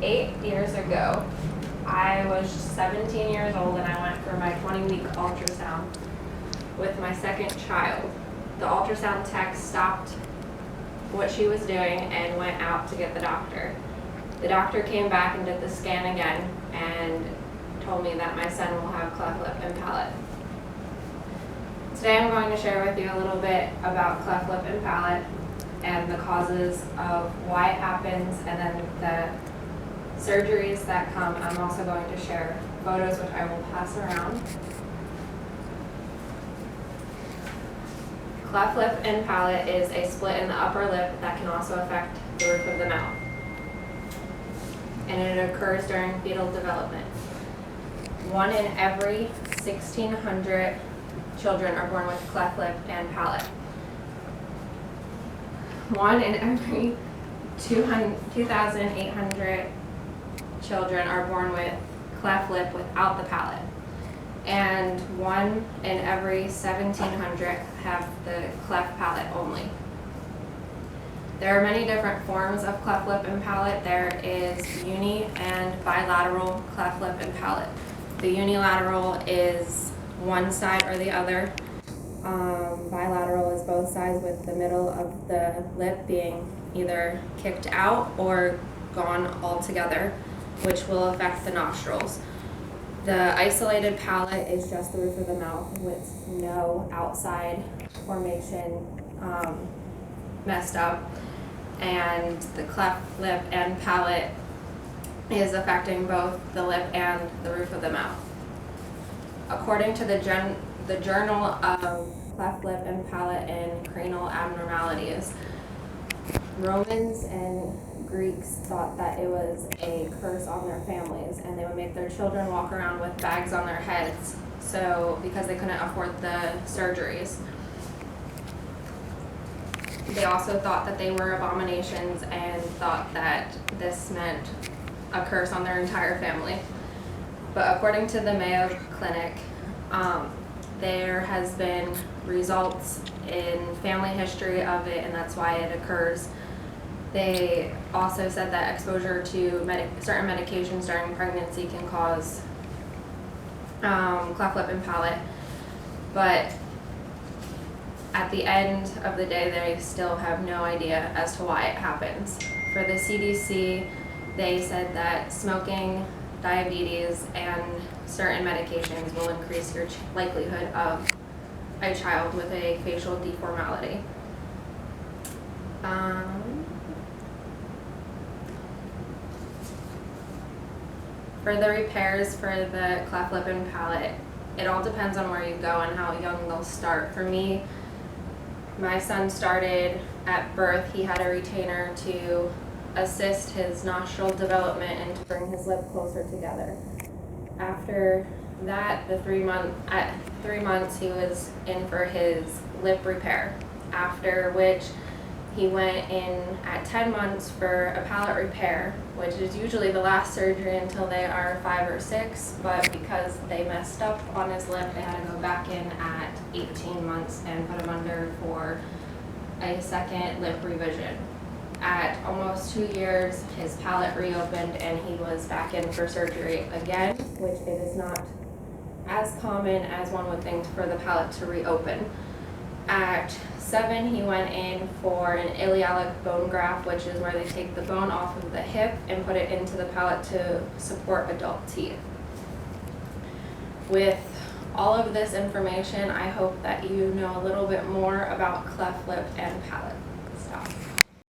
8 years ago, I was 17 years old and I went for my 20-week ultrasound with my second child. The ultrasound tech stopped what she was doing and went out to get the doctor. The doctor came back and did the scan again and told me that my son will have cleft lip and palate. Today I'm going to share with you a little bit about cleft lip and palate and the causes of why it happens, and then the surgeries that come. I'm also going to share photos which I will pass around. Cleft lip and palate is a split in the upper lip that can also affect the roof of the mouth, and it occurs during fetal development. 1 in every 1,600 children are born with cleft lip and palate. 1 in every 2,800 children are born with cleft lip without the palate, and 1 in every 1,700 have the cleft palate only. There are many different forms of cleft lip and palate. There is uni and bilateral cleft lip and palate. The unilateral is one side or the other. Bilateral is both sides, with the middle of the lip being either kicked out or gone altogether, which will affect the nostrils. The isolated palate is just the roof of the mouth with no outside formation messed up, and the cleft lip and palate is affecting both the lip and the roof of the mouth. According to the Journal of Cleft Lip and Palate and Cranial Abnormalities, Romans and Greeks thought that it was a curse on their families, and they would make their children walk around with bags on their heads, because they couldn't afford the surgeries. They also thought that they were abominations and thought that this meant a curse on their entire family. But according to the Mayo Clinic, there has been results in family history of it, and that's why it occurs. They also said that exposure to certain medications during pregnancy can cause cleft lip and palate, but at the end of the day, they still have no idea as to why it happens. For the CDC, they said that smoking, diabetes, and certain medications will increase your likelihood of a child with a facial deformality. For the repairs for the cleft lip and palate, it all depends on where you go and how young they'll start. For me, my son started at birth. He had a retainer to assist his nostril development and to bring his lip closer together. After that, at 3 months, he was in for his lip repair, after which he went in at 10 months for a palate repair, which is usually the last surgery until they are 5 or 6, but because they messed up on his lip, they had to go back in at 18 months and put him under for a second lip revision. At almost 2 years, his palate reopened and he was back in for surgery again, which it is not as common as one would think for the palate to reopen. At 7, he went in for an iliac bone graft, which is where they take the bone off of the hip and put it into the palate to support adult teeth. With all of this information, I hope that you know a little bit more about cleft lip and palate. Stop.